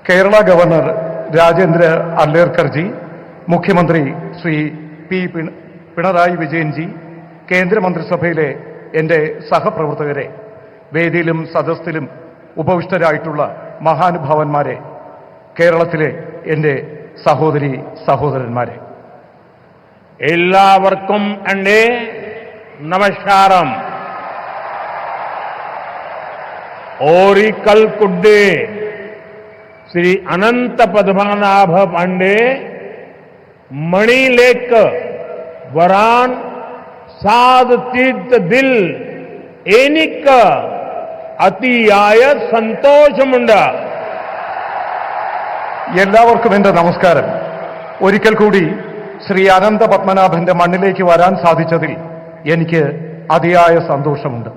Kerala governor Rajendra അർലേക്കർജി, മുഖ്യമന്ത്രി Shri P Pinarayi Vijayanji, കേന്ദ്രമന്ത്രിസഭയിലെ എൻ്റെ സഹപ്രവർത്തകരെ, വേദിയിലും സദസ്സിലും ഉപവിഷ്ടരായിട്ടുള്ള മഹാനുഭാവന്മാരെ, കേരളത്തിലെ എൻ്റെ സഹോദരി സഹോദരന്മാരെ, എല്ലാവർക്കും എൻ്റെ നമസ്കാരം. ओरिकल कुड्डे श्री अनंत पद्मनाभ पांडे मणिलेक वरान साध तीर्थ दिल एनिक अतियाय സന്തോഷമുണ്ട്. എല്ലാവർക്കും എൻ്റെ നമസ്കാരം. ഒരിക്കൽ കൂടി ശ്രീ അനന്ത പത്മനാഭന്റെ മണ്ണിലേക്ക് വരാൻ സാധിച്ചതിൽ എനിക്ക് അതിയായ സന്തോഷമുണ്ട്.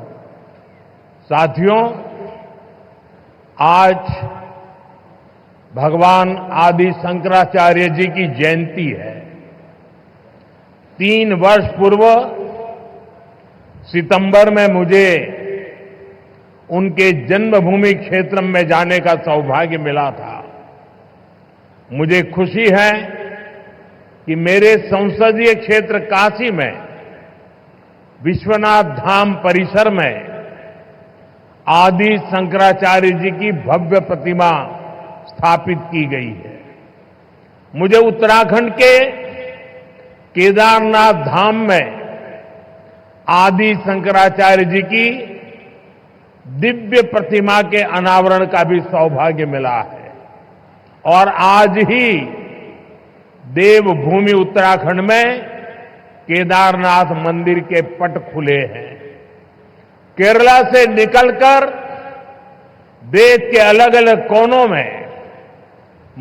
साथियों, आज भगवान आदि शंकराचार्य जी की जयंती है. 3 वर्ष पूर्व सितंबर में मुझे उनके जन्मभूमि क्षेत्र में जाने का सौभाग्य मिला था. मुझे खुशी है कि मेरे संसदीय क्षेत्र काशी में विश्वनाथ धाम परिसर में आदि शंकराचार्य जी की भव्य प्रतिमा स्थापित की गई है. मुझे उत्तराखंड के केदारनाथ धाम में आदि शंकराचार्य जी की दिव्य प्रतिमा के अनावरण का भी सौभाग्य मिला है. और आज ही देवभूमि उत्तराखंड में केदारनाथ मंदिर के पट खुले हैं. केरला से निकलकर देश के अलग अलग कोनों में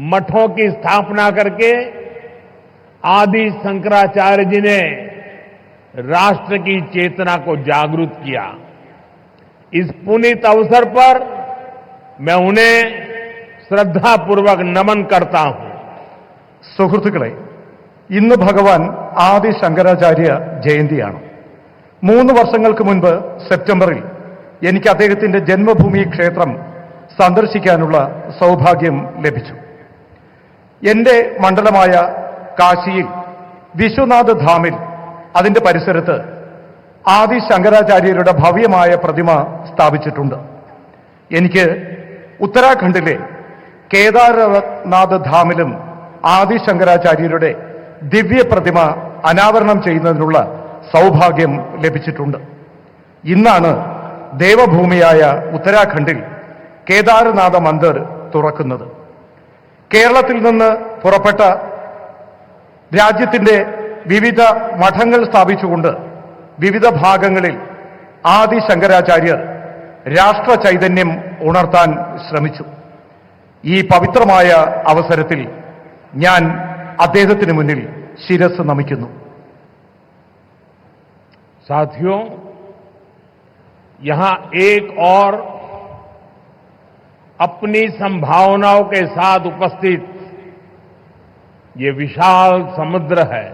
मठों की स्थापना करके आदि शंकराचार्य जी ने राष्ट्र की चेतना को जागृत किया. इस पुनीत अवसर पर मैं उन्हें श्रद्धापूर्वक नमन करता हूं. സുഹൃത്തുക്കളെ, ഇന്ന് ഭഗവാൻ ആദി ശങ്കരാചാര്യ ജയന്തിയാണ്. 3 വർഷങ്ങൾക്ക് മുൻപ് സെപ്റ്റംബറിൽ എനിക്ക് അദ്ദേഹത്തിന്റെ ജന്മഭൂമി ക്ഷേത്രം സന്ദർശിക്കാനുള്ള സൗഭാഗ്യം ലഭിച്ചു. എന്റെ മണ്ഡലമായ കാശിയിൽ വിശ്വനാഥ് ധാമിൽ അതിന്റെ പരിസരത്ത് ആദി ശങ്കരാചാര്യരുടെ ഭവ്യമായ പ്രതിമ സ്ഥാപിച്ചിട്ടുണ്ട്. എനിക്ക് ഉത്തരാഖണ്ഡിലെ കേദാരനാഥ് ധാമിലും ആദി ശങ്കരാചാര്യരുടെ ദിവ്യ പ്രതിമ അനാവരണം ചെയ്യുന്നതിനുള്ള സൗഭാഗ്യം ലഭിച്ചിട്ടുണ്ട്. ഇന്നാണ് ദേവഭൂമിയായ ഉത്തരാഖണ്ഡിൽ കേദാരനാഥ മന്ദിർ തുറക്കുന്നത്. കേരളത്തിൽ നിന്ന് പുറപ്പെട്ട രാജ്യത്തിന്റെ വിവിധ മഠങ്ങൾ സ്ഥാപിച്ചുകൊണ്ട് വിവിധ ഭാഗങ്ങളിൽ ആദി ശങ്കരാചാര്യർ രാഷ്ട്ര ചൈതന്യം ഉണർത്താൻ ശ്രമിച്ചു. ഈ പവിത്രമായ അവസരത്തിൽ ഞാൻ അദ്ദേഹത്തിന് മുന്നിൽ ശിരസ് നമിക്കുന്നു. साथियों, यहां एक और अपनी संभावनाओं के साथ उपस्थित ये विशाल समुद्र है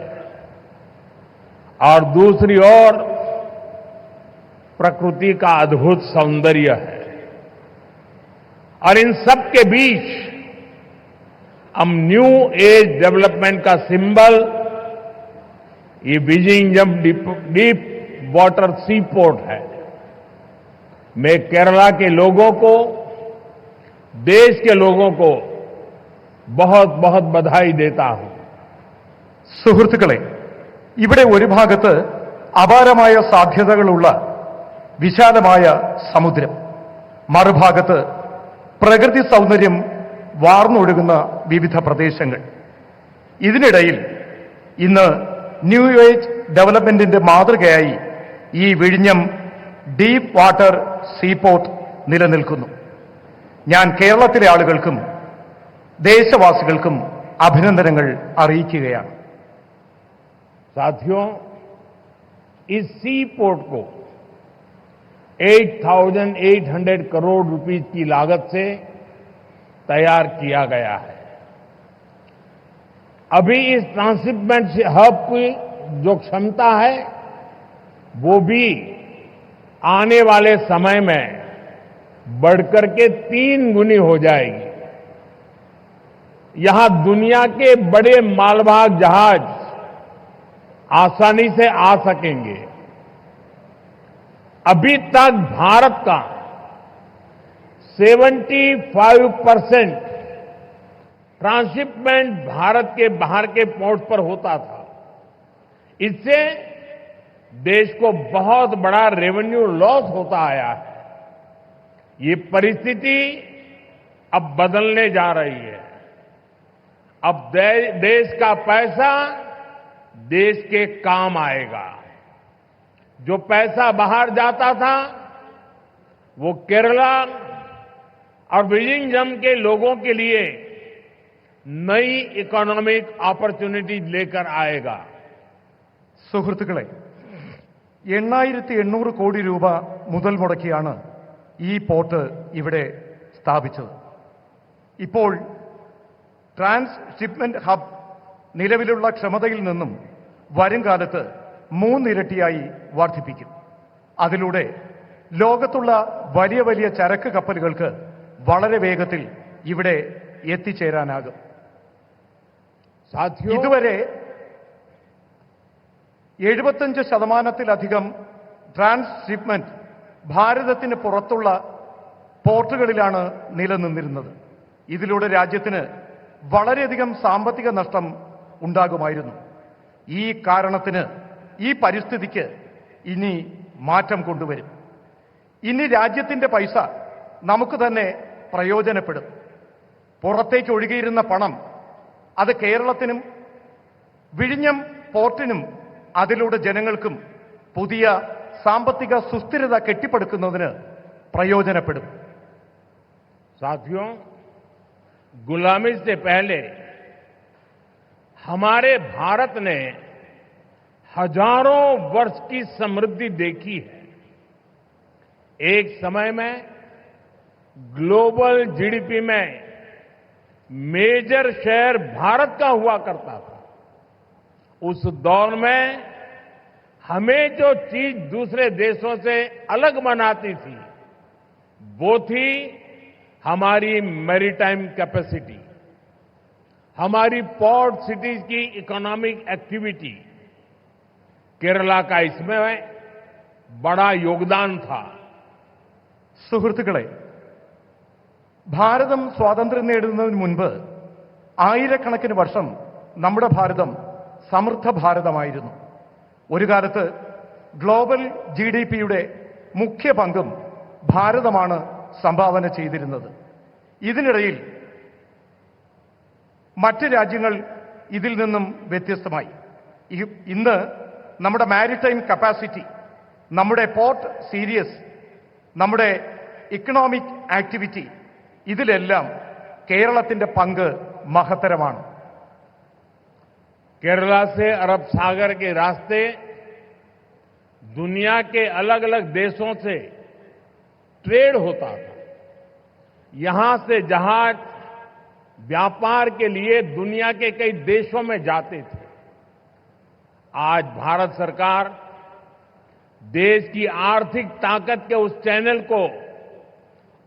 और दूसरी ओर प्रकृति का अद्भुत सौंदर्य है. और इन सब के बीच हम न्यू एज डेवलपमेंट का सिंबल ये विजिंगम डीप वाटर सी पोर्ट है. मैं केरला के लोगों को, देश के लोगों को बहुत बहुत बधाई देता हूं. സുഹൃത്തുക്കളെ, ഇവിടെ ഒരു ഭാഗത്ത് അപാരമായ സാധ്യതകളുള്ള വിശാലമായ സമുദ്രം, മറുഭാഗത്ത് പ്രകൃതി സൗന്ദര്യം വാർന്നൊഴുകുന്ന വിവിധ പ്രദേശങ്ങൾ. ഇതിനിടയിൽ ഇന്ന് ന്യൂ ഏജ് ഡെവലപ്മെന്റിന്റെ മാതൃകയായി ഈ വിഴിഞ്ഞം ഡീപ്പ് വാട്ടർ സീപോർട്ട് നിലനിൽക്കുന്നു. ഞാൻ കേരളത്തിലെ ആളുകൾക്കും ദേശവാസികൾക്കും അഭിനന്ദനങ്ങൾ അറിയിക്കുകയാണ്. साथियों, इस सी पोर्ट को 8,800 करोड़ रुपीस की लागत से तैयार किया गया है. अभी इस ट्रांसशिपमेंट हब की जो क्षमता है वो भी आने वाले समय में बढ़कर के 3 गुनी हो जाएगी. यहां दुनिया के बड़े मालवाहक जहाज आसानी से आ सकेंगे। अभी तक भारत का 75% ट्रांसशिपमेंट भारत के बाहर के पोर्ट पर होता था। इससे देश को बहुत बड़ा रेवेन्यू लॉस होता आया है। ये परिस्थिति अब बदलने जा रही है। अब देश का पैसा देश के काम आएगा। जो पैसा बाहर जाता था वो केरला और विलिंगम के लोगों के लिए नई इकोनॉमिक अपॉर्चुनिटी लेकर आएगा। സുഹൃത്തുക്കളെ 8800 കോടി രൂപ മുതൽ മുടക്കിയാണ് ഈ പോർട്ട് ഇവിടെ സ്ഥാപിച്ചത്. ഇപ്പോൾ ട്രാൻസ്ഷിപ്മെന്റ് ഹബ് നിലവിലുള്ള ക്ഷമതയിൽ നിന്നും വരും കാലത്ത് 3 ഇരട്ടിയായി വർദ്ധിപ്പിക്കും. അതിലൂടെ ലോകത്തുള്ള വലിയ വലിയ ചരക്ക് കപ്പലുകൾക്ക് വളരെ വേഗത്തിൽ ഇവിടെ എത്തിച്ചേരാനാകും. ഇതുവരെ 75%-ലധികം ട്രാൻസ്ഷിപ്മെന്റ് ഭാരതത്തിന് പുറത്തുള്ള പോർട്ടുകളിലാണ് നിലനിന്നിരുന്നത്. ഇതിലൂടെ രാജ്യത്തിന് വളരെയധികം സാമ്പത്തിക നഷ്ടം ഉണ്ടാകുമായിരുന്നു. ഈ കാരണത്തിന് ഈ പരിസ്ഥിതിക്ക് ഇനി മാറ്റം കൊണ്ടുവരും. ഇനി രാജ്യത്തിന്റെ പൈസ നമുക്ക് തന്നെ പ്രയോജനപ്പെടും. പുറത്തേക്ക് ഒഴുകിയിരുന്ന പണം അത് കേരളത്തിനും വിഴിഞ്ഞം പോർട്ടിനും അതിലൂടെ ജനങ്ങൾക്കും പുതിയ സാമ്പത്തിക സുസ്ഥിരത കെട്ടിപ്പടുക്കുന്നതിന് പ്രയോജനപ്പെടും. साथियों, गुलामी से पहले हमारे भारत ने हजारों वर्ष की समृद्धि देखी है। एक समय में ग्लोबल जीडीपी में मेजर शेयर भारत का हुआ करता था। उस दौर में हमें जो चीज दूसरे देशों से अलग बनाती थी वो थी हमारी मैरीटाइम कैपेसिटी, हमारी पोर्ट सिटीज की इकोनॉमिक एक्टिविटी। केरला का इसमें बड़ा योगदान था. സുഹൃത്തുക്കളെ, ഭാരതം സ്വാതന്ത്ര്യം നേടുന്നതിന് മുൻപ് ആയിരക്കണക്കിന് വർഷം നമ്മുടെ ഭാരതം സമൃദ്ധ ഭാരതമായിരുന്നു. ഒരു കാലത്ത് ഗ്ലോബൽ ജിഡിപിയുടെ മുഖ്യ പങ്കും ഭാരതമാണ് സംഭാവന ചെയ്തിരുന്നത്. ഇതിനിടയിൽ മറ്റ് രാജ്യങ്ങൾ ഇതിൽ നിന്നും വ്യത്യസ്തമായി. ഇന്ന് നമ്മുടെ മാരിടൈം കപ്പാസിറ്റി, നമ്മുടെ പോർട്ട് സീരീസ്, നമ്മുടെ ഇക്കണോമിക് ആക്ടിവിറ്റി, ഇതിലെല്ലാം കേരളത്തിന്റെ പങ്ക് മഹത്തരമാണ്. केरला से अरब सागर के रास्ते दुनिया के अलग अलग देशों से ट्रेड होता था. यहां से जहाज व्यापार के लिए दुनिया के कई देशों में जाते थे. आज भारत सरकार देश की आर्थिक ताकत के उस चैनल को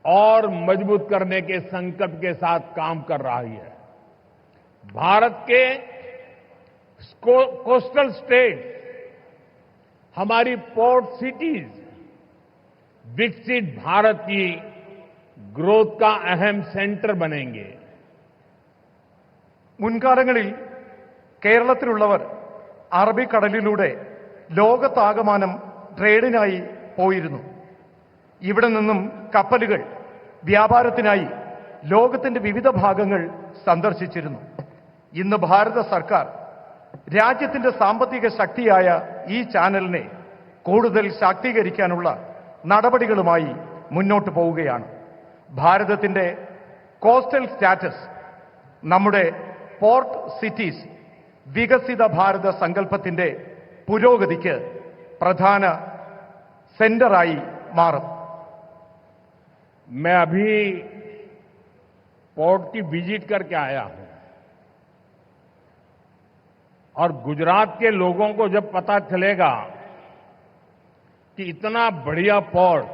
और मजबूत करने के संकल्प के साथ काम कर रही है. भारत के कोस्टल स्टेट, हमारी पोर्ट सिटीज विकसित भारत की ग्रोथ का अहम सेंटर बनेंगे. മുൻകാലങ്ങളിൽ കേരളത്തിലുള്ളവർ അറബിക്കടലിലൂടെ ലോകത്താകമാനം ട്രേഡിനായി പോയിരുന്നു. ഇവിടെ നിന്നും കപ്പലുകൾ വ്യാപാരത്തിനായി ലോകത്തിന്റെ വിവിധ ഭാഗങ്ങൾ സന്ദർശിച്ചിരുന്നു. ഇന്ന് ഭാരത സർക്കാർ രാജ്യത്തിന്റെ സാമ്പത്തിക ശക്തിയായ ഈ ചാനലിനെ കൂടുതൽ ശാക്തീകരിക്കാനുള്ള നടപടികളുമായി മുന്നോട്ട് പോവുകയാണ്. ഭാരതത്തിന്റെ കോസ്റ്റൽ സ്റ്റാറ്റസ് നമ്മുടെ പോർട്ട് സിറ്റീസ് വികസിത ഭാരത സങ്കല്പത്തിന്റെ പുരോഗതിക്ക് പ്രധാന സെന്ററായി മാറും. मैं अभी पोर्ट की विजिट करके आया हूं और गुजरात के लोगों को जब पता चलेगा कि इतना बढ़िया पोर्ट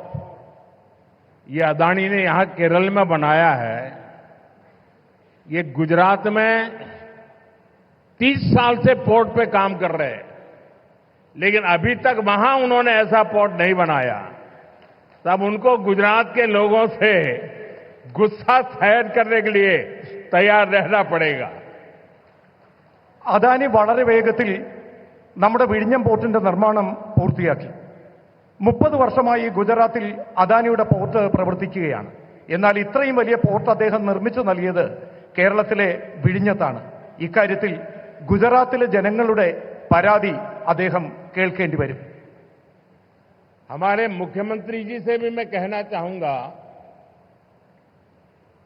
ये अदानी ने यहां केरल में बनाया है, ये गुजरात में 30 साल से पोर्ट पे काम कर रहे हैं, लेकिन अभी तक वहां उन्होंने ऐसा पोर्ट नहीं बनाया। तब उनको गुजरात के लोगों से गुस्सा सहन करने के लिए तैयार रहना पड़ेगा। അദാനി വളരെ വേഗത്തിൽ നമ്മുടെ വിഴിഞ്ഞം പോർട്ടിന്റെ നിർമ്മാണം പൂർത്തിയാക്കി. 30 വർഷമായി ഗുജറാത്തിൽ അദാനിയുടെ പോർട്ട് പ്രവർത്തിക്കുകയാണ്. എന്നാൽ ഇത്രയും വലിയ പോർട്ട് അദ്ദേഹം നിർമ്മിച്ചു നൽകിയത് കേരളത്തിലെ വിഴിഞ്ഞത്താണ്. ഇക്കാര്യത്തിൽ ഗുജറാത്തിലെ ജനങ്ങളുടെ പരാതി അദ്ദേഹം കേൾക്കേണ്ടി വരും. हमारे मुख्यमंत्री जी से भी मैं कहना चाहूंगा,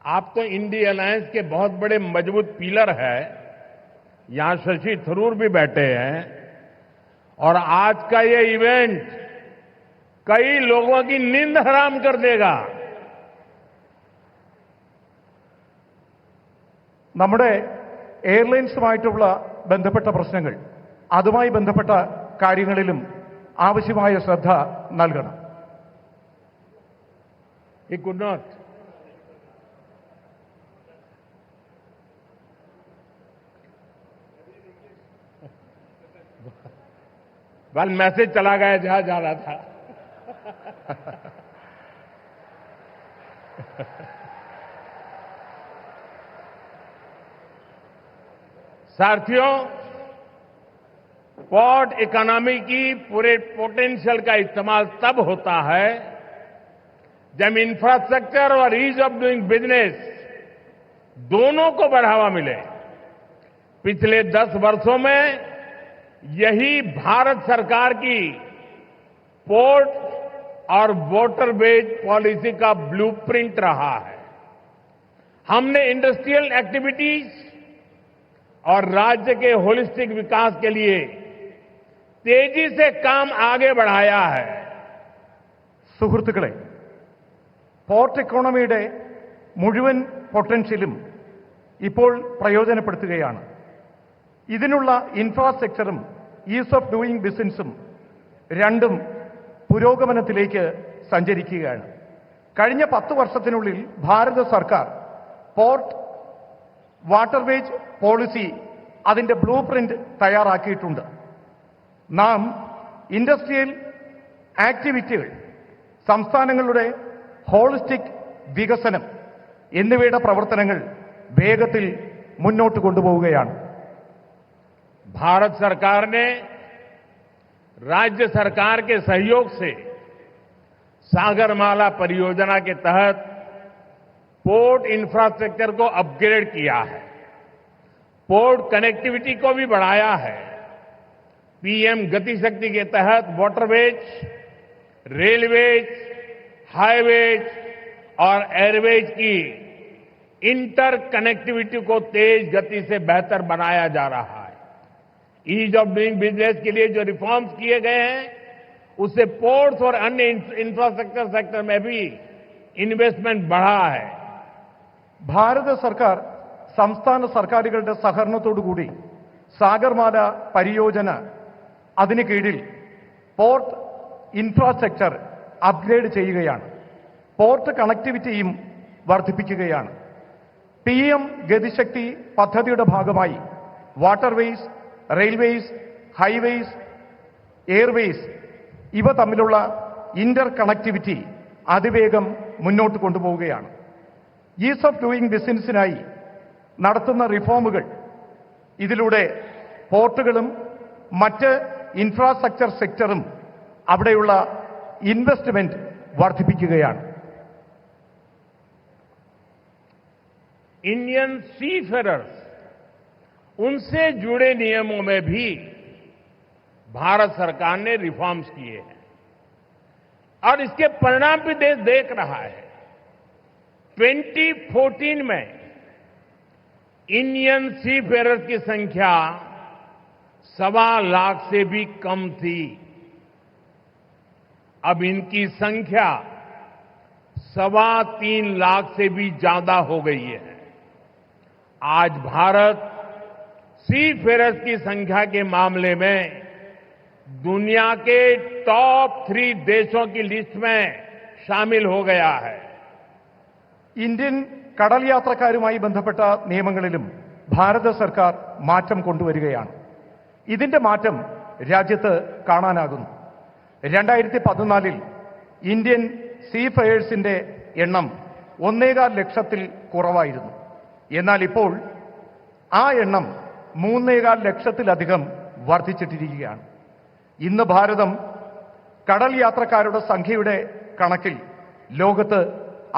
आप तो इंडिया अलायंस के बहुत बड़े मजबूत पिलर है, यहां शशि थरूर भी बैठे हैं, और आज का ये इवेंट कई लोगों की नींद हराम कर देगा। നമ്മുടെ എയർലൈൻസുമായിട്ടുള്ള ബന്ധപ്പെട്ട പ്രശ്നങ്ങൾ, അതുമായി ബന്ധപ്പെട്ട കാര്യങ്ങളിലും ആവശ്യമായ ശ്രദ്ധ നൽകണം. He could not. Well message चला गया जहां जा रहा था. साथियों, पोर्ट इकोनॉमी की पूरे पोटेंशियल का इस्तेमाल तब होता है जब इंफ्रास्ट्रक्चर और ईज ऑफ डूइंग बिजनेस दोनों को बढ़ावा मिले. पिछले 10 वर्षों में यही भारत सरकार की पोर्ट और वाटरवेज पॉलिसी का ब्लूप्रिंट रहा है. हमने इंडस्ट्रियल एक्टिविटीज और राज्य के होलिस्टिक विकास के लिए तेजी से काम आगे बढ़ाया है. സുഹൃത്തുക്കളെ, പോർട്ട് ഇക്കോണമിയുടെ മുഴുവൻ പൊട്ടൻഷ്യലും ഇപ്പോൾ പ്രയോജനപ്പെടുത്തുകയാണ്. ഇതിനുള്ള ഇൻഫ്രാസ്ട്രക്ചറും ഈസ് ഓഫ് ഡൂയിങ് ബിസിനസ്സും രണ്ടും പുരോഗമനത്തിലേക്ക് സഞ്ചരിക്കുകയാണ്. കഴിഞ്ഞ 10 വർഷത്തിനുള്ളിൽ ഭാരത സർക്കാർ പോർട്ട് വാട്ടർവേജ് പോളിസി അതിന്റെ ബ്ലൂ പ്രിന്റ് തയ്യാറാക്കിയിട്ടുണ്ട്. നാം ഇൻഡസ്ട്രിയൽ ആക്ടിവിറ്റികൾ, സംസ്ഥാനങ്ങളുടെ ഹോളിസ്റ്റിക് വികസനം എന്നിവയുടെ പ്രവർത്തനങ്ങൾ വേഗത്തിൽ മുന്നോട്ട് കൊണ്ടുപോവുകയാണ്. भारत सरकार ने राज्य सरकार के सहयोग से सागरमाला परियोजना के तहत पोर्ट इंफ्रास्ट्रक्चर को अपग्रेड किया है, पोर्ट कनेक्टिविटी को भी बढ़ाया है. पीएम गति शक्ति के तहत वाटरवेज, रेलवेज, हाईवेज और एयरवेज की इंटर कनेक्टिविटी को तेज गति से बेहतर बनाया जा रहा है. ईज ऑफ डूइंग बिजनेस के लिए जो रिफॉर्म्स किए गए हैं, उससे पोर्ट्स और अन्य इंफ्रास्ट्रक्चर सेक्टर में भी इन्वेस्टमेंट बढ़ा है. ഭാരത സർക്കാർ സംസ്ഥാന സർക്കാരുകളുടെ സഹകരണത്തോടുകൂടി സാഗർമാല പരിയോജന അതിന് കീഴിൽ പോർട്ട് ഇൻഫ്രാസ്ട്രക്ചർ അപ്ഗ്രേഡ് ചെയ്യുകയാണ്. പോർട്ട് കണക്ടിവിറ്റിയും വർദ്ധിപ്പിക്കുകയാണ്. PM ഗതിശക്തി പദ്ധതിയുടെ ഭാഗമായി വാട്ടർവേസ്, റെയിൽവേസ്, ഹൈവേസ്, എയർവേസ് ഇവ തമ്മിലുള്ള ഇന്റർ കണക്ടിവിറ്റി അതിവേഗം മുന്നോട്ട് കൊണ്ടുപോവുകയാണ്. ഈസ് ഓഫ് ഡൂയിങ് ബിസിനസിനായി നടത്തുന്ന റിഫോമുകൾ ഇതിലൂടെ പോർട്ടുകളും മറ്റ് ഇൻഫ്രാസ്ട്രക്ചർ സെക്ടറും അവിടെയുള്ള ഇൻവെസ്റ്റ്മെന്റ് വർദ്ധിപ്പിക്കുകയാണ്. इंडियन सीफेरर्स, उनसे जुड़े नियमों में भी भारत सरकार ने रिफॉर्म्स किए हैं और इसके परिणाम भी देश देख रहा है. 2014 में इंडियन सीफेरर्स की संख्या 1.25 लाख से भी कम थी. अब इनकी संख्या 3.25 लाख से भी ज्यादा हो गई है. आज भारत सीफेरर्स की संख्या के मामले में दुनिया के टॉप 3 देशों की लिस्ट में शामिल हो गया है. ഇന്ത്യൻ കടൽ യാത്രക്കാരുമായി ബന്ധപ്പെട്ട നിയമങ്ങളിലും ഭാരത സർക്കാർ മാറ്റം കൊണ്ടുവരികയാണ്. ഇതിന്റെ മാറ്റം രാജ്യത്ത് കാണാനാകുന്നു. 2014 ഇന്ത്യൻ സീഫയേഴ്സിന്റെ എണ്ണം 1.25 ലക്ഷത്തിൽ കുറവായിരുന്നു. എന്നാൽ ഇപ്പോൾ ആ എണ്ണം 3.25 ലക്ഷത്തിലധികം വർദ്ധിച്ചിട്ടിരിക്കുകയാണ്. ഇന്ന് ഭാരതം കടൽ യാത്രക്കാരുടെ സംഖ്യയുടെ കണക്കിൽ ലോകത്ത്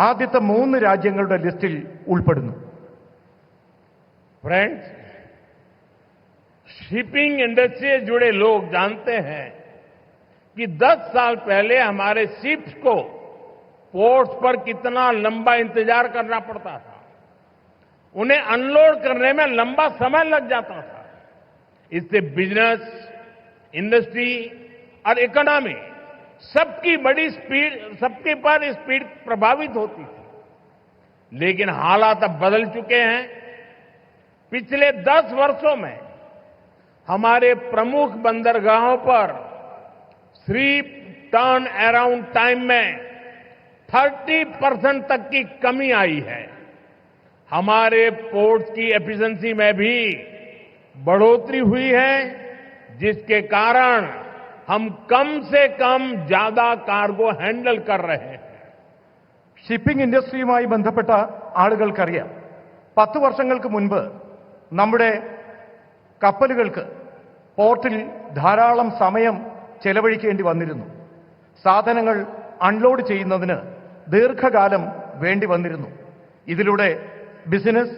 ആദ്യത്തെ 3 രാജ്യങ്ങളുടെ ലിസ്റ്റിൽ ഉൾപ്പെടുന്നു. फ्रेंड्स, शिपिंग इंडस्ट्री से जुड़े लोग जानते हैं कि 10 साल पहले हमारे शिप्स को पोर्ट्स पर कितना लंबा इंतजार करना पड़ता था। उन्हें अनलोड करने में लंबा समय लग जाता था। इससे बिजनेस, इंडस्ट्री और इकोनॉमी सबकी पर स्पीड प्रभावित होती थी। लेकिन हालात अब बदल चुके हैं। पिछले 10 वर्षों में हमारे प्रमुख बंदरगाहों पर शिप टर्न अराउंड टाइम में 30% तक की कमी आई है। हमारे पोर्ट्स की एफिशिएंसी में भी बढ़ोतरी हुई है, जिसके कारण हम कम से कम ज्यादा कार्गो हैंडल कर रहे हैं. ഷിപ്പിംഗ് ഇൻഡസ്ട്രിയുമായി ബന്ധപ്പെട്ട ആളുകൾക്കറിയാം, 10 വർഷങ്ങൾക്ക് മുൻപ് നമ്മുടെ കപ്പലുകൾക്ക് പോർട്ടിൽ ധാരാളം സമയം ചെലവഴിക്കേണ്ടി വന്നിരുന്നു. സാധനങ്ങൾ അൺലോഡ് ചെയ്യുന്നതിന് ദീർഘകാലം വേണ്ടി വന്നിരുന്നു. ഇതിലൂടെ ബിസിനസ്,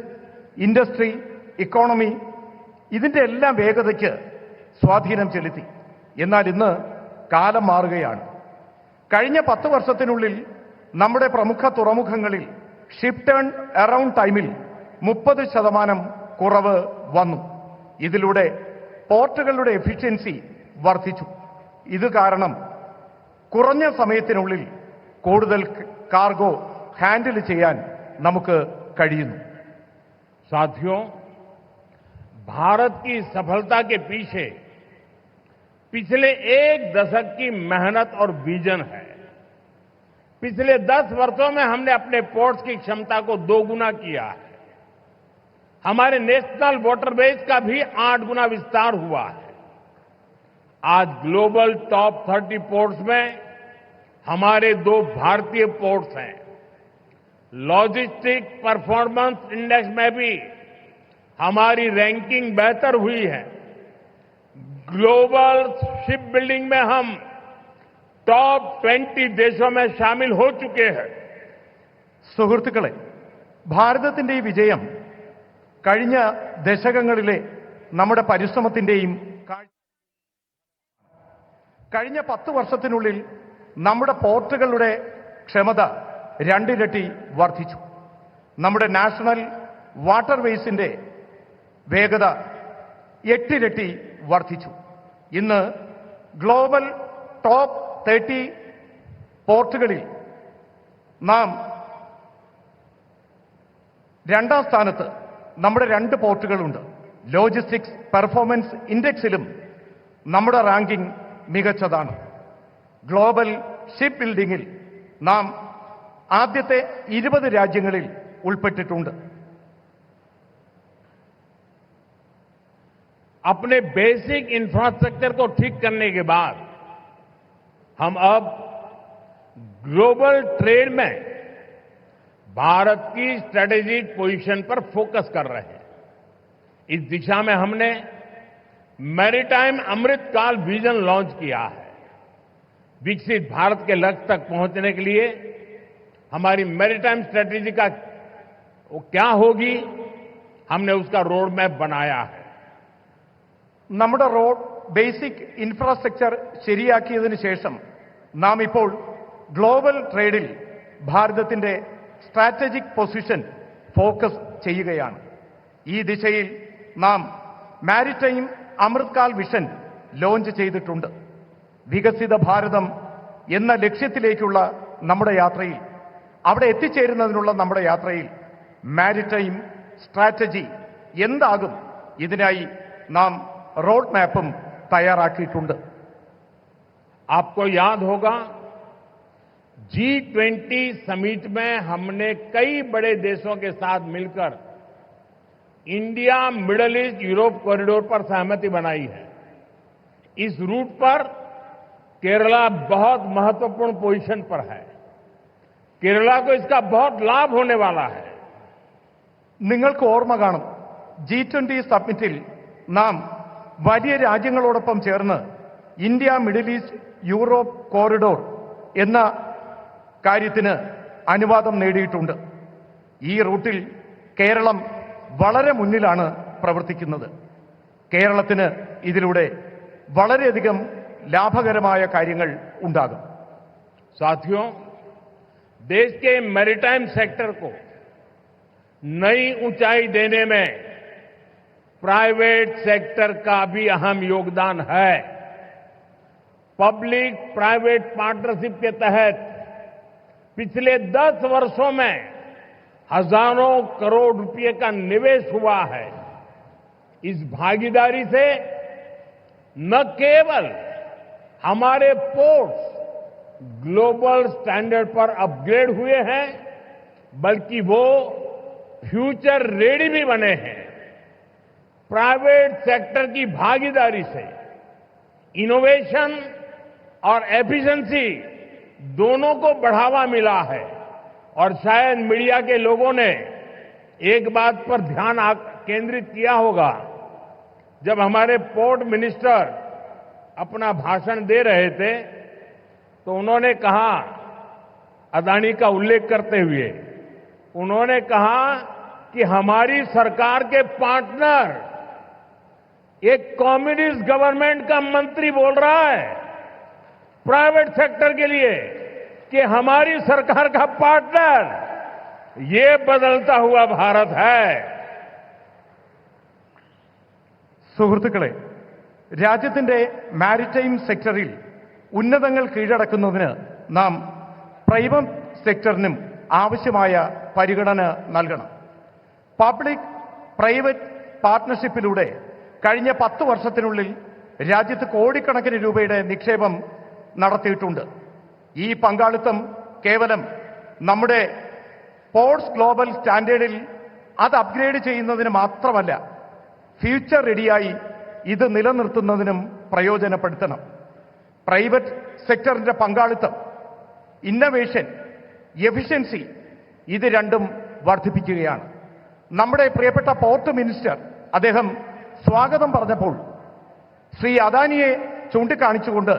ഇൻഡസ്ട്രി, ഇക്കോണമി ഇതിന്റെ എല്ലാം വേഗതയ്ക്ക് സ്വാധീനം ചെലുത്തി. എന്നാൽ ഇന്ന് കാലം മാറുകയാണ്. കഴിഞ്ഞ 10 വർഷത്തിനുള്ളിൽ നമ്മുടെ പ്രമുഖ തുറമുഖങ്ങളിൽ ഷിപ്പ് ടേൺ അറൌണ്ട് ടൈമിൽ 30% കുറവ് വന്നു. ഇതിലൂടെ പോർട്ടുകളുടെ എഫിഷ്യൻസി വർദ്ധിച്ചു. ഇത് കാരണം കുറഞ്ഞ സമയത്തിനുള്ളിൽ കൂടുതൽ കാർഗോ ഹാൻഡിൽ ചെയ്യാൻ നമുക്ക് കഴിയുന്നു. साथियों, भारत की सफलता के पीछे पिछले 1 दशक की मेहनत और विजन है. पिछले 10 वर्षों में हमने अपने पोर्ट्स की क्षमता को 2 गुना किया है. हमारे नेशनल वाटरवेज का भी 8 गुना विस्तार हुआ है. आज ग्लोबल टॉप 30 पोर्ट्स में हमारे 2 भारतीय पोर्ट्स हैं. लॉजिस्टिक परफॉर्मेंस इंडेक्स में भी हमारी रैंकिंग बेहतर हुई है. ग्लोबल शिप बिल्डिंग में हम टॉप 20 देशों में शामिल हो चुके हैं. സുഹൃത്തുക്കളെ, ഭാരതത്തിന്റെ ഈ വിജയം കഴിഞ്ഞ ദശകങ്ങളിലെ നമ്മുടെ പരിശ്രമത്തിന്റെയും കഴിഞ്ഞ 10 വർഷത്തിനുള്ളിൽ നമ്മുടെ പോർട്ടുകളുടെ ക്ഷമത 2 ഇരട്ടി വർദ്ധിച്ചു. നമ്മുടെ നാഷണൽ വാട്ടർവേസിന്റെ വേഗത 8 ഇരട്ടി വർദ്ധിച്ചു. ഇന്ന് ഗ്ലോബൽ ടോപ്പ് 30 പോർട്ടുകളിൽ നാം 2ാം സ്ഥാനത്ത് നമ്മുടെ 2 പോർട്ടുകളുണ്ട്. ലോജിസ്റ്റിക്സ് പെർഫോമൻസ് ഇൻഡെക്സിലും നമ്മുടെ റാങ്കിംഗ് മികച്ചതാണ്. ഗ്ലോബൽ ഷിപ്പ് ബിൽഡിംഗിൽ നാം ആദ്യത്തെ 20 രാജ്യങ്ങളിൽ ഉൾപ്പെട്ടിട്ടുണ്ട്. अपने बेसिक इंफ्रास्ट्रक्चर को ठीक करने के बाद हम अब ग्लोबल ट्रेड में भारत की स्ट्रेटेजिक पोजीशन पर फोकस कर रहे हैं. इस दिशा में हमने मैरीटाइम अमृतकाल विजन लॉन्च किया है. विकसित भारत के लक्ष्य तक पहुंचने के लिए हमारी मैरीटाइम स्ट्रेटेजी का वो क्या होगी, हमने उसका रोड मैप बनाया है. നമ്മുടെ റോഡ് ബേസിക് ഇൻഫ്രാസ്ട്രക്ചർ ശരിയാക്കിയതിനു ശേഷം നാം ഇപ്പോൾ ഗ്ലോബൽ ട്രേഡിൽ ഭാരതത്തിന്റെ സ്ട്രാറ്റജിക് പൊസിഷൻ ഫോക്കസ് ചെയ്യുകയാണ്. ഈ ദിശയിൽ നാം മാരിടൈം അമൃത്കാൽ വിഷൻ ലോഞ്ച് ചെയ്തിട്ടുണ്ട്. വികസിത ഭാരതം എന്ന ലക്ഷ്യത്തിലേക്കുള്ള നമ്മുടെ യാത്രയിൽ, അവിടെ എത്തിച്ചേരുന്നതിനുള്ള നമ്മുടെ യാത്രയിൽ മാരിടൈം സ്ട്രാറ്റജി എന്താകും, ഇതിനായി നാം റോഡ് മാപ്പും തയ്യാറാക്കിയിട്ടുണ്ട്. आपको याद होगा G20 समिट में हमने कई बड़े देशों के साथ मिलकर India middle east Europe corridor पर सहमति बनाई है। इस रूट पर केरला बहुत महत्वपूर्ण पोजीशन पर है। केरला को इसका बहुत लाभ होने वाला है। നിങ്ങൾക്ക് ഓർമ്മ കാണും, G20 സബ്മിറ്റിൽ നാം വലിയ രാജ്യങ്ങളോടൊപ്പം ചേർന്ന് India middle east Europe corridor എന്ന കാര്യത്തിന് അനുവാദം നേടിയിട്ടുണ്ട്. ഈ റൂട്ടിൽ കേരളം വളരെ മുന്നിലാണ് പ്രവർത്തിക്കുന്നത്. കേരളത്തിന് ഇതിലൂടെ വളരെയധികം ലാഭകരമായ കാര്യങ്ങൾ ഉണ്ടാകും. साथियों, देश के मैरीटाइम सेक्टर को नई ऊंचाई देने में प्राइवेट सेक्टर का भी अहम योगदान है। पब्लिक प्राइवेट पार्टनरशिप के तहत पिछले 10 वर्षों में हजारों करोड़ रुपए का निवेश हुआ है। इस भागीदारी से न केवल हमारे पोर्ट्स ग्लोबल स्टैंडर्ड पर अपग्रेड हुए हैं, बल्कि वो फ्यूचर रेडी भी बने हैं। प्राइवेट सेक्टर की भागीदारी से इनोवेशन और एफिशिएंसी दोनों को बढ़ावा मिला है। और शायद मीडिया के लोगों ने एक बात पर ध्यान केंद्रित किया होगा, जब हमारे पोर्ट मिनिस्टर अपना भाषण दे रहे थे तो उन्होंने कहा, अदानी का उल्लेख करते हुए उन्होंने कहा कि हमारी सरकार के पार्टनर एक कम्युनिस्ट गवर्नमेंट का मंत्री बोल रहा है प्राइवेट सेक्टर के लिए कि हमारी सरकार का पार्टनर ये बदलता हुआ भारत है। സുഹൃത്തുക്കളെ, രാജ്യത്തിന്റെ മാരിടൈം സെക്ടറിൽ ഉന്നതങ്ങൾ കീഴടക്കുന്നതിന് നാം പ്രൈവറ്റ് സെക്ടറിനും ആവശ്യമായ പരിഗണന നൽകണം. പബ്ലിക് പ്രൈവറ്റ് പാർട്ട്ണർഷിപ്പിലൂടെ കഴിഞ്ഞ 10 വർഷത്തിനുള്ളിൽ രാജ്യത്ത് കോടിക്കണക്കിന് രൂപയുടെ നിക്ഷേപം നടത്തിയിട്ടുണ്ട്. ഈ പങ്കാളിത്തം കേവലം നമ്മുടെ പോർട്സ് ഗ്ലോബൽ സ്റ്റാൻഡേർഡിൽ അത് അപ്ഗ്രേഡ് ചെയ്യുന്നതിന് മാത്രമല്ല, ഫ്യൂച്ചർ റെഡിയായി ഇത് നിലനിർത്തുന്നതിനും പ്രയോജനപ്പെടുത്തണം. പ്രൈവറ്റ് സെക്ടറിന്റെ പങ്കാളിത്തം, ഇന്നവേഷൻ, എഫിഷ്യൻസി ഇത് രണ്ടും വർദ്ധിപ്പിക്കുകയാണ്. നമ്മുടെ പ്രിയപ്പെട്ട പോർട്ട് മിനിസ്റ്റർ അദ്ദേഹം സ്വാഗതം പറഞ്ഞപ്പോൾ ശ്രീ അദാനിയെ ചൂണ്ടിക്കാണിച്ചുകൊണ്ട്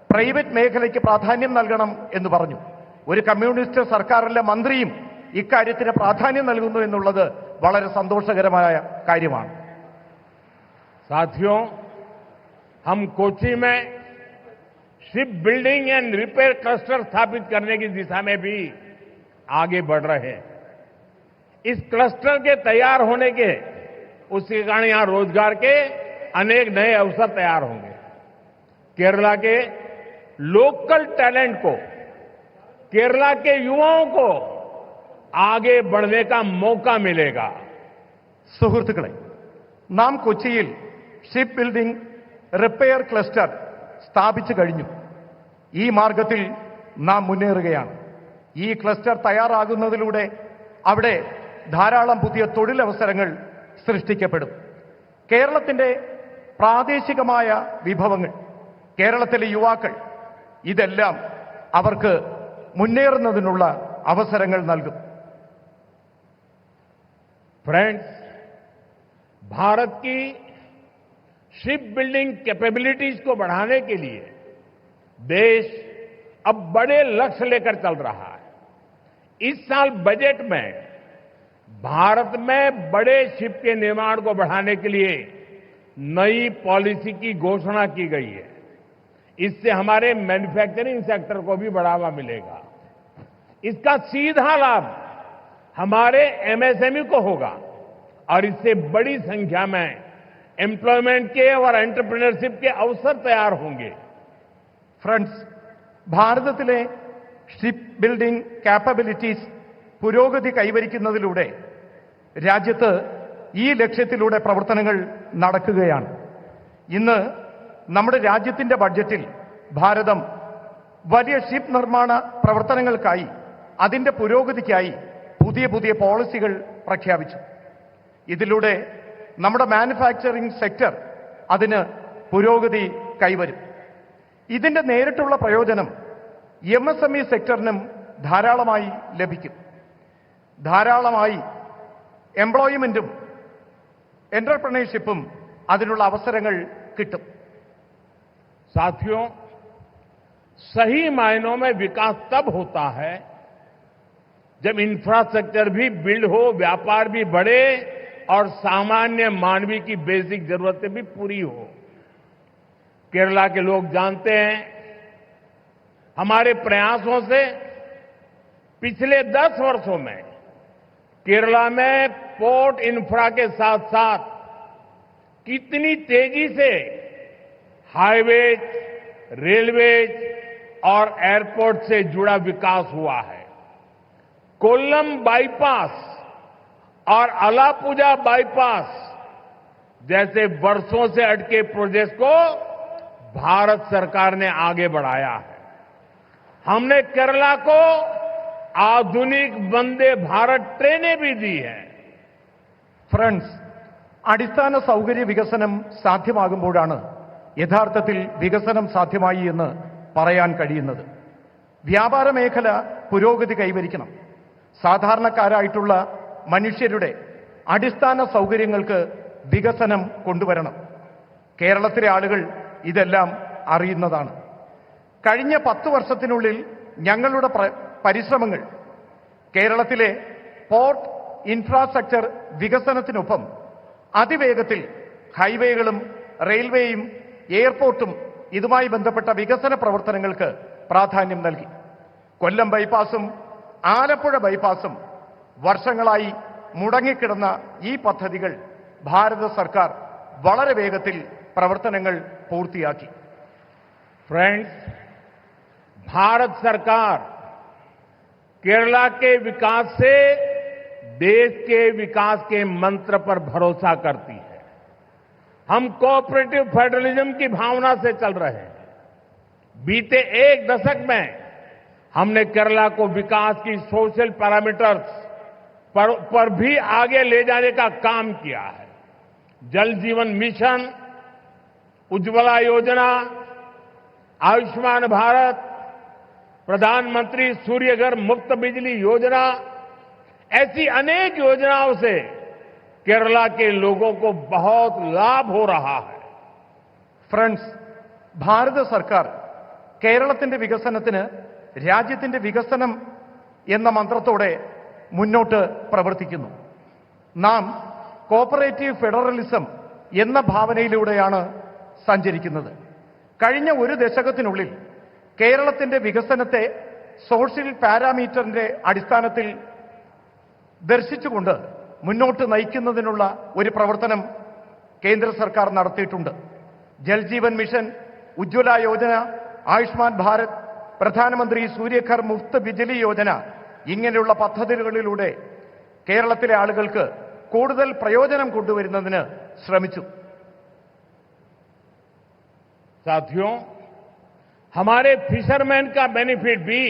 പ്രൈവറ്റ് മേഖലയ്ക്ക് പ്രാധാന്യം നൽകണം എന്ന് പറഞ്ഞു. ഒരു കമ്മ്യൂണിസ്റ്റ് സർക്കാരിലെ മന്ത്രിയും ഇക്കാര്യത്തിന് പ്രാധാന്യം നൽകുന്നു എന്നുള്ളത് വളരെ സന്തോഷകരമായ കാര്യമാണ്. साथियों, हम कोच्चि में ship building and repair cluster स्थापित करने की दिशा में भी आगे बढ़ रहे हैं। इस क्लस्टर के तैयार होने के उसके कारण यहां रोजगार के अनेक नए अवसर तैयार होंगे। केरला के लोकल टैलेंट को, केरला के युवाओं को आगे बढ़ने का मौका मिलेगा. സുഹൃത്തുക്കളെ, നാം കൊച്ചിയിൽ ഷിപ്പ് ബിൽഡിംഗ് റിപ്പയർ ക്ലസ്റ്റർ സ്ഥാപിച്ചു കഴിഞ്ഞു. ഈ മാർഗത്തിൽ നാം മുന്നേറുകയാണ്. ഈ ക്ലസ്റ്റർ തയ്യാറാകുന്നതിലൂടെ അവിടെ ധാരാളം പുതിയ തൊഴിലവസരങ്ങൾ സൃഷ്ടിക്കപ്പെടും. കേരളത്തിന്റെ പ്രാദേശികമായ വിഭവങ്ങൾ, കേരളത്തിലെ യുവാക്കൾ, ഇതെല്ലാം അവർക്ക് മുന്നേറുന്നതിനുള്ള അവസരങ്ങൾ നൽകും. फ्रेंड्स, भारत की शिप बिल्डिंग कैपेबिलिटीज को बढ़ाने के लिए देश अब बड़े लक्ष्य लेकर चल रहा है. इस साल बजट में भारत में बड़े शिप के निर्माण को बढ़ाने के लिए नई पॉलिसी की घोषणा की गई है. इससे हमारे मैन्युफैक्चरिंग सेक्टर को भी बढ़ावा मिलेगा. इसका सीधा लाभ हमारे एमएसएमई को होगा और इससे बड़ी संख्या में एम्प्लॉयमेंट के और एंटरप्रेन्योरशिप के अवसर तैयार होंगे. ഫ്രണ്ട്സ്, ഭാരതത്തിലെ ഷിപ്പ് ബിൽഡിംഗ് കാപ്പബിലിറ്റീസ് പുരോഗതി കൈവരിക്കുന്നതിലൂടെ രാജ്യത്ത് ഈ ലക്ഷ്യത്തിലൂടെ പ്രവർത്തനങ്ങൾ നടക്കുകയാണ്. ഇന്ന് നമ്മുടെ രാജ്യത്തിന്റെ ബഡ്ജറ്റിൽ ഭാരതം വലിയ ഷിപ്പ് നിർമ്മാണ പ്രവർത്തനങ്ങൾക്കായി അതിന്റെ പുരോഗതിക്കായി പുതിയ പുതിയ പോളിസികൾ പ്രഖ്യാപിച്ചു. ഇതിലൂടെ നമ്മുടെ മാനുഫാക്ചറിംഗ് സെക്ടർ അതിന് പുരോഗതി കൈവരും. ഇതിന്റെ നേരിട്ടുള്ള പ്രയോജനം MSME സെക്ടറിനും ധാരാളമായി ലഭിക്കും. ധാരാളമായി എംപ്ലോയ്മെന്റും എന്റർപ്രണർഷിപ്പും അതിനുള്ള അവസരങ്ങൾ കിട്ടും. साथियों, सही मायनों में विकास तब होता है जब इंफ्रास्ट्रक्चर भी बिल्ड हो, व्यापार भी बढ़े और सामान्य मानवीय की बेसिक जरूरतें भी पूरी हो. केरला के लोग जानते हैं, हमारे प्रयासों से पिछले 10 वर्षों में केरला में पोर्ट इंफ्रा के साथ साथ कितनी तेजी से हाईवेज, रेलवेज और एयरपोर्ट से जुड़ा विकास हुआ है. कोल्लम बाईपास और अलापुजा बाईपास जैसे वर्षों से अटके प्रोजेक्ट को भारत सरकार ने आगे बढ़ाया है. हमने केरला को आधुनिक वंदे भारत ट्रेनें भी दी हैं. ഫ്രണ്ട്സ്, അടിസ്ഥാന സൗകര്യ വികസനം സാധ്യമാകുമ്പോഴാണ് യഥാർത്ഥത്തിൽ വികസനം സാധ്യമായി എന്ന് പറയാൻ കഴിയുന്നത്. വ്യാപാര മേഖല പുരോഗതി കൈവരിക്കണം. സാധാരണക്കാരായിട്ടുള്ള മനുഷ്യരുടെ അടിസ്ഥാന സൗകര്യങ്ങൾക്ക് വികസനം കൊണ്ടുവരണം. കേരളത്തിലെ ആളുകൾ ഇതെല്ലാം അറിയുന്നതാണ്. കഴിഞ്ഞ 10 വർഷത്തിനുള്ളിൽ ഞങ്ങളുടെ പരിശ്രമങ്ങൾ കേരളത്തിലെ പോർട്ട് ഇൻഫ്രാസ്ട്രക്ചർ വികസനത്തിനൊപ്പം അതിവേഗത്തിൽ ഹൈവേകളും റെയിൽവേയും എയർപോർട്ടും ഇതുമായി ബന്ധപ്പെട്ട വികസന പ്രവർത്തനങ്ങൾക്ക് പ്രാധാന്യം നൽകി. കൊല്ലം ബൈപ്പാസും ആലപ്പുഴ ബൈപ്പാസും വർഷങ്ങളായി മുടങ്ങിക്കിടന്ന ഈ പദ്ധതികൾ ഭാരത സർക്കാർ വളരെ വേഗത്തിൽ പ്രവർത്തനങ്ങൾ പൂർത്തിയാക്കി. फ्रेंड्स, भारत सरकार केरला के विकास से देश के विकास के मंत्र पर भरोसा करती है. हम कोऑपरेटिव फेडरलिज्म की भावना से चल रहे हैं. बीते 1 दशक में हमने केरला को विकास की सोशल पैरामीटर्स पर भी आगे ले जाने का काम किया है. जल जीवन मिशन, उज्ज्वला योजना, आयुष्मान भारत, प्रधानमंत्री सूर्यघर मुफ्त बिजली योजना, ऐसी अनेक योजनाओं से केरला के लोगों को बहुत लाभ हो रहा है. ഫ്രണ്ട്സ്, ഭാരത സർക്കാർ കേരളത്തിന്റെ വികസനത്തിന് രാജ്യത്തിന്റെ വികസനം എന്ന മന്ത്രത്തോടെ മുന്നോട്ട് പ്രവർത്തിക്കുന്നു. നാം കോപ്പറേറ്റീവ് ഫെഡറലിസം എന്ന ഭാവനയിലൂടെയാണ് സഞ്ചരിക്കുന്നത്. കഴിഞ്ഞ 1 ദശകത്തിനുള്ളിൽ കേരളത്തിന്റെ വികസനത്തെ സോഷ്യൽ പാരാമീറ്ററിന്റെ അടിസ്ഥാനത്തിൽ ദർശിച്ചുകൊണ്ട് മുന്നോട്ട് നയിക്കുന്നതിനുള്ള ഒരു പ്രവർത്തനം കേന്ദ്ര സർക്കാർ നടത്തിയിട്ടുണ്ട്. ജൽജീവൻ മിഷൻ, ഉജ്ജ്വല യോജന, ആയുഷ്മാൻ ഭാരത്, പ്രധാനമന്ത്രി സൂര്യഘർ മുഫ്ത് ബിജ്ലി യോജന ഇങ്ങനെയുള്ള പദ്ധതികളിലൂടെ കേരളത്തിലെ ആളുകൾക്ക് കൂടുതൽ പ്രയോജനം കൊണ്ടുവരുന്നതിന് ശ്രമിച്ചു. साथियों, हमारे फिशरमैन का बेनिफिट भी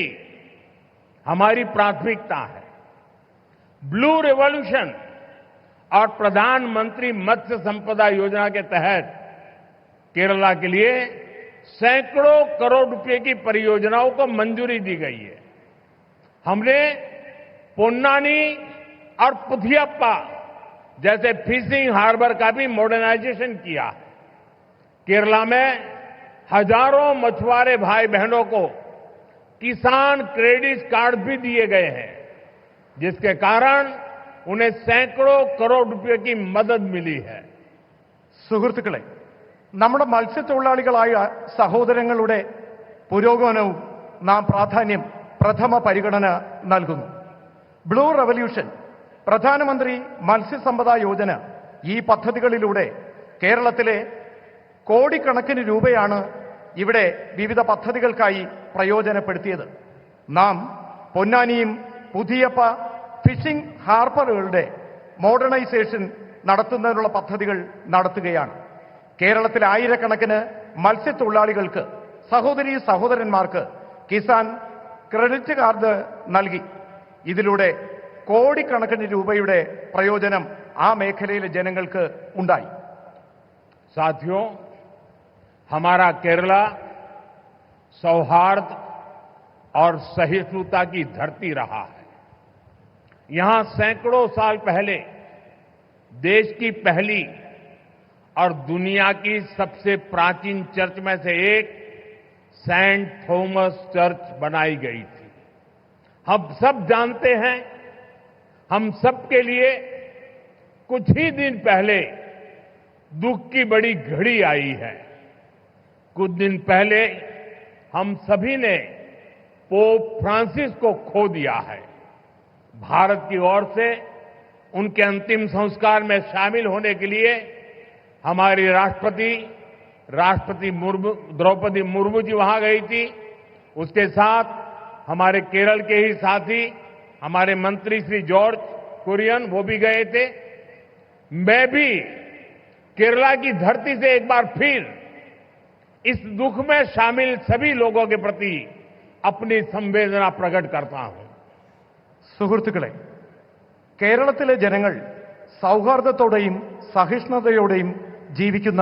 हमारी प्राथमिकता है. ब्लू रिवॉल्यूशन और प्रधानमंत्री मत्स्य संपदा योजना के तहत केरला के लिए सैकड़ों करोड़ रुपए की परियोजनाओं को मंजूरी दी गई है. हमने पोन्नानी और पुथियप्पा जैसे फिशिंग हार्बर का भी मॉडर्नाइजेशन किया है. केरला में हजारों मछुआरे भाई बहनों को किसान क्रेडिट कार्ड भी दिए गए हैं, जिसके कारण उन्हें सैकड़ों करोड़ रुपए की मदद मिली है. സുഹൃത്തുക്കളെ, നമ്മുടെ മത്സ്യത്തൊഴിലാളികളായ സഹോദരങ്ങളുടെ പുരോഗമനവും നാം പ്രഥമ പരിഗണന നൽകുന്നു. ബ്ലൂ റവല്യൂഷൻ, പ്രധാനമന്ത്രി മത്സ്യസമ്പദാ യോജന ഈ പദ്ധതികളിലൂടെ കേരളത്തിലെ കോടിക്കണക്കിന് രൂപയാണ് ഇവിടെ വിവിധ പദ്ധതികൾക്കായി പ്രയോജനപ്പെടുത്തിയത്. നാം പൊന്നാനിയും പുതിയപ്പ ഫിഷിംഗ് ഹാർബറുകളുടെ മോഡേണൈസേഷൻ നടത്തുന്നതിനുള്ള പദ്ധതികൾ നടത്തുകയാണ്. കേരളത്തിലെ ആയിരക്കണക്കിന് മത്സ്യത്തൊഴിലാളികൾക്ക്, സഹോദരീ സഹോദരന്മാർക്ക് കിസാൻ ക്രെഡിറ്റ് കാർഡ് നൽകി. ഇതിലൂടെ കോടിക്കണക്കിന് രൂപയുടെ പ്രയോജനം ആ മേഖലയിലെ ജനങ്ങൾക്ക് ഉണ്ടായി. साथियों, हमारा केरला सौहार्द और सहिष्णुता की धरती रहा है। यहां सैकड़ों साल पहले देश की पहली और दुनिया की सबसे प्राचीन चर्च में से एक सेंट थॉमस चर्च बनाई गई थी। हम सब जानते हैं, हम सबके लिए कुछ ही दिन पहले दुख की बड़ी घड़ी आई है। कुछ दिन पहले हम सभी ने पोप फ्रांसिस को खो दिया है। भारत की ओर से उनके अंतिम संस्कार में शामिल होने के लिए हमारी राष्ट्रपति द्रौपदी मुर्मू जी वहां गई थी। उसके साथ हमारे केरल के ही साथी हमारे मंत्री श्री जॉर्ज कुरियन वो भी गए थे। मैं भी केरला की धरती से एक बार फिर इस दुख में शामिल सभी लोगों के प्रति अपनी संवेदना प्रकट करता हूं। സുഹൃത്തുക്കളെ, കേരളത്തിലെ ജനങ്ങൾ സൗഹാർദ്ദത്തോടെയും സഹിഷ്ണുതയോടെയും ജീവിക്കുന്ന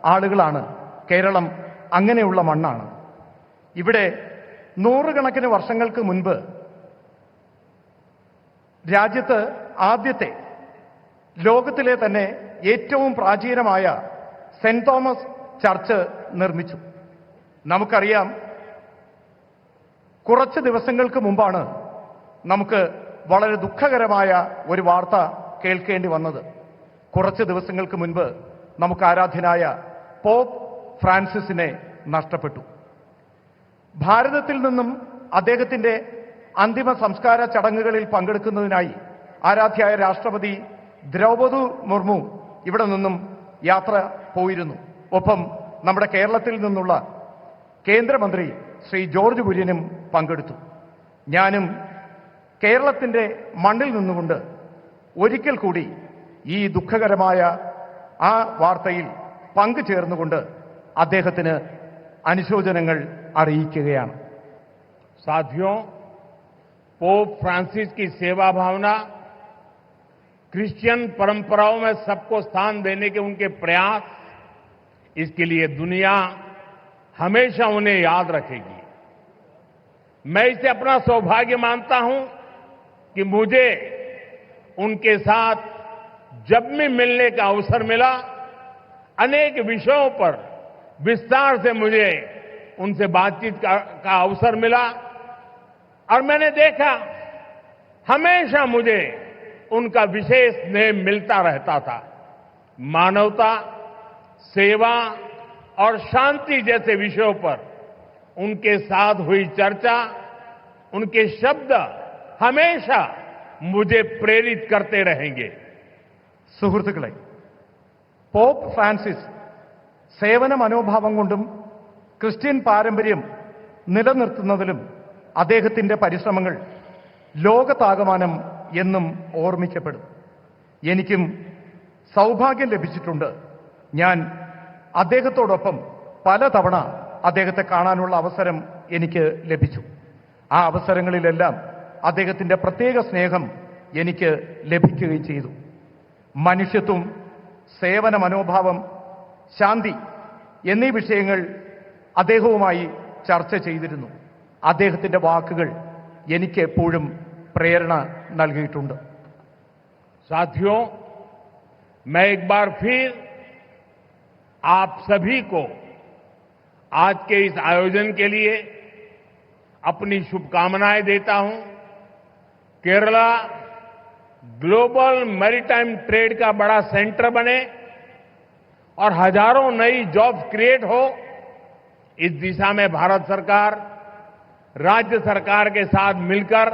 ആളുകളാണ്. കേരളം അങ്ങനെയുള്ള മണ്ണാണ്. ഇവിടെ നൂറുകണക്കിന് വർഷങ്ങൾക്ക് മുൻപ് രാജ്യത്ത് ആദ്യത്തെ, ലോകത്തിലെ തന്നെ ഏറ്റവും പ്രാചീനമായ സെന്റ് തോമസ് ചർച്ച് നിർമ്മിച്ചു. നമുക്കറിയാം, കുറച്ച് ദിവസങ്ങൾക്ക് മുമ്പാണ് നമുക്ക് വളരെ ദുഃഖകരമായ ഒരു വാർത്ത കേൾക്കേണ്ടി വന്നത്. കുറച്ച് ദിവസങ്ങൾക്ക് മുൻപ് നമുക്ക് ആരാധ്യനായ പോപ്പ് ഫ്രാൻസിസിനെ നഷ്ടപ്പെട്ടു. ഭാരതത്തിൽ നിന്നും അദ്ദേഹത്തിന്റെ അന്തിമ സംസ്കാര ചടങ്ങുകളിൽ പങ്കെടുക്കുന്നതിനായി ആരാധ്യായ രാഷ്ട്രപതി ദ്രൗപദി മുർമു ഇവിടെ നിന്നും യാത്ര പോയിരുന്നു. ഒപ്പം നമ്മുടെ കേരളത്തിൽ നിന്നുള്ള കേന്ദ്രമന്ത്രി ശ്രീ ജോർജ് കുര്യനും പങ്കെടുത്തു. ഞാനും കേരളത്തിന്റെ മണ്ണിൽ നിന്നുകൊണ്ട് ഒരിക്കൽ കൂടി ഈ ദുഃഖകരമായ ആ വാർത്തയിൽ പങ്കുചേർന്നുകൊണ്ട് അദ്ദേഹത്തിന് അനുശോചനങ്ങൾ അറിയിക്കുകയാണ്. साथियों, पोप फ्रांसिस की सेवा भावना, क्रिश्चियन परंपराओं में सबको स्थान देने के उनके प्रयास, इसके लिए दुनिया हमेशा उन्हें याद रखेगी। मैं इसे अपना सौभाग्य मानता हूं कि मुझे उनके साथ जब भी मिलने का अवसर मिला, अनेक विषयों पर विस्तार से मुझे उनसे बातचीत का अवसर मिला और मैंने देखा हमेशा मुझे उनका विशेष स्नेह मिलता रहता था। मानवता, सेवा और शांति जैसे विषयों पर उनके साथ हुई चर्चा, उनके शब्द हमेशा मुझे प्रेरित करते रहेंगे। സുഹൃത്തുക്കളെ, പോപ്പ് ഫ്രാൻസിസ് സേവന മനോഭാവം കൊണ്ടും ക്രിസ്ത്യൻ പാരമ്പര്യം നിലനിർത്തുന്നതിലും അദ്ദേഹത്തിന്റെ പരിശ്രമങ്ങൾ ലോകത്താകമാനം എന്നും ഓർമ്മിക്കപ്പെടും. എനിക്കും സൗഭാഗ്യം ലഭിച്ചിട്ടുണ്ട്. ഞാൻ അദ്ദേഹത്തോടൊപ്പം പലതവണ അദ്ദേഹത്തെ കാണാനുള്ള അവസരം എനിക്ക് ലഭിച്ചു. ആ അവസരങ്ങളിലെല്ലാം അദ്ദേഹത്തിന്റെ പ്രത്യേക സ്നേഹം എനിക്ക് ലഭിക്കുകയും ചെയ്തു. മനുഷ്യത്വം, സേവന മനോഭാവം, ശാന്തി എന്നീ വിഷയങ്ങൾ അദ്ദേഹവുമായി ചർച്ച ചെയ്തിരുന്നു. അദ്ദേഹത്തിന്റെ വാക്കുകൾ എനിക്ക് എപ്പോഴും പ്രേരണ നൽകിയിട്ടുണ്ട്. साथियों, मैं एक बार फिर आप सभी को आज के इस आयोजन के लिए अपनी शुभकामनाएं देता हूं। केरला ग्लोबल मैरीटाइम ट्रेड का बड़ा सेंटर बने और हजारों नई जॉब्स क्रिएट हो, इस दिशा में भारत सरकार राज्य सरकार के साथ मिलकर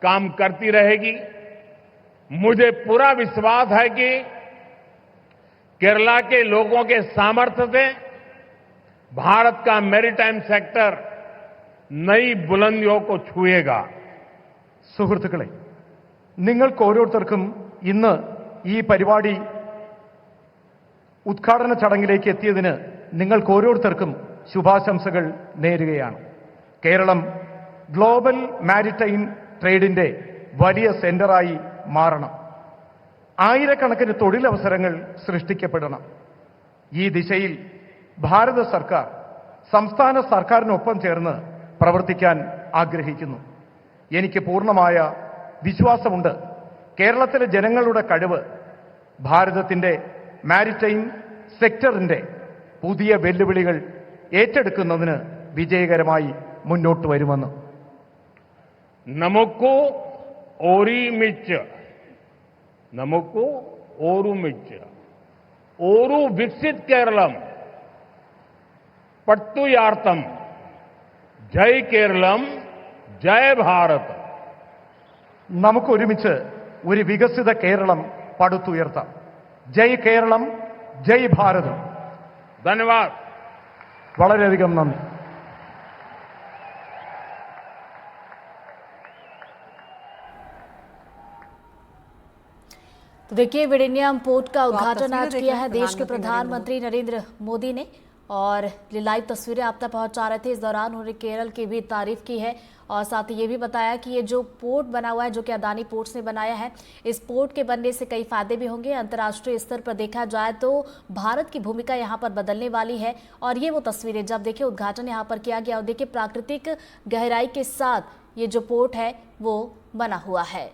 काम करती रहेगी। मुझे पूरा विश्वास है कि केरला के लोगों के सामर्थ्य से भारत का मैरीटाइम सेक्टर नई बुलंदियों को छुएगा। സുഹൃത്തുക്കളെ, നിങ്ങൾക്ക് ഓരോരുത്തർക്കും ഇന്ന് ഈ പരിപാടി ഉദ്ഘാടന ചടങ്ങിലേക്ക് എത്തിയതിന് നിങ്ങൾക്ക് ഓരോരുത്തർക്കും ശുഭാശംസകൾ നേരുകയാണ്. കേരളം ഗ്ലോബൽ മാരിടൈം ട്രേഡിന്റെ വലിയ സെന്ററായി മാറണം. ആയിരക്കണക്കിന് തൊഴിലവസരങ്ങൾ സൃഷ്ടിക്കപ്പെടണം. ഈ ദിശയിൽ ഭാരത സർക്കാർ സംസ്ഥാന സർക്കാരിനൊപ്പം ചേർന്ന് പ്രവർത്തിക്കാൻ ആഗ്രഹിക്കുന്നു. എനിക്ക് പൂർണ്ണമായ വിശ്വാസമുണ്ട് കേരളത്തിലെ ജനങ്ങളുടെ കഴിവ് ഭാരതത്തിന്റെ മാരിടൈം സെക്ടറിന്റെ പുതിയ വെല്ലുവിളികൾ ഏറ്റെടുക്കുന്നതിന് വിജയകരമായി മുന്നോട്ട് വരുമെന്ന്. നമുക്ക് ഓരുമിച്ച് ഓരു വികസിത് കേരളം പട്ടുയാർത്ഥം ജയ് കേരളം ജയ് ഭാരത്. നമുക്കൊരുമിച്ച് ഒരു വികസിത കേരളം പടുത്തുയർത്താം. ജയ് കേരളം ജയ് ഭാരത്. ധന്യവാദ്. വളരെയധികം നന്ദി. तो देखिए, विड़िनियम पोर्ट का उद्घाटन आज किया है देश के प्रधानमंत्री नरेंद्र मोदी ने और लाइव तस्वीरें आप तक पहुंचा रहे थे। इस दौरान उन्होंने केरल की भी तारीफ की है और साथ ही ये भी बताया कि ये जो पोर्ट बना हुआ है, जो कि अदानी पोर्ट्स ने बनाया है, इस पोर्ट के बनने से कई फायदे भी होंगे। अंतर्राष्ट्रीय स्तर पर देखा जाए तो भारत की भूमिका यहाँ पर बदलने वाली है और ये वो तस्वीरें जब देखिए उद्घाटन यहाँ पर किया गया और देखिए प्राकृतिक गहराई के साथ ये जो पोर्ट है वो बना हुआ है।